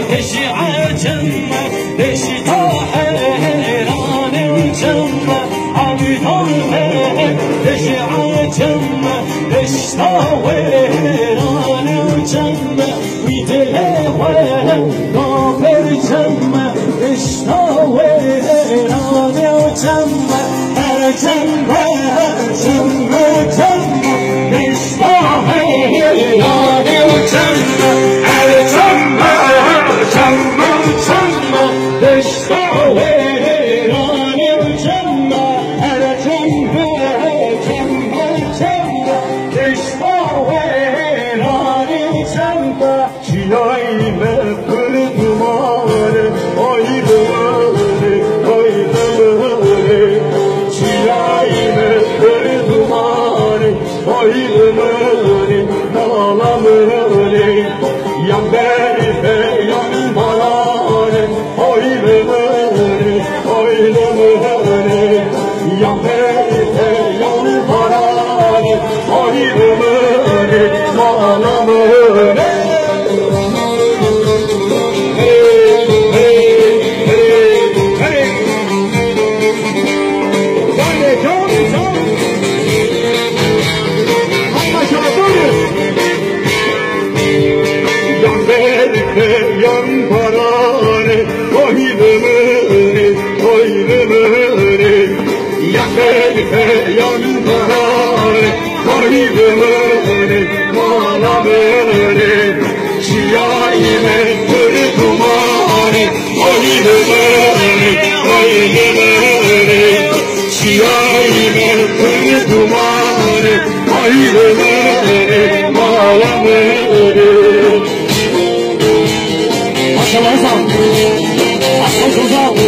تشعر جمه تشتا حيران جمه عبيدان تشعر جمه تشتا حيران جمه ويتلوى نافر جمه تشتا حيران جمه هر جمه جمه جمه تشتا حيران جمه هر جمه Maşallah, aslan çocuğa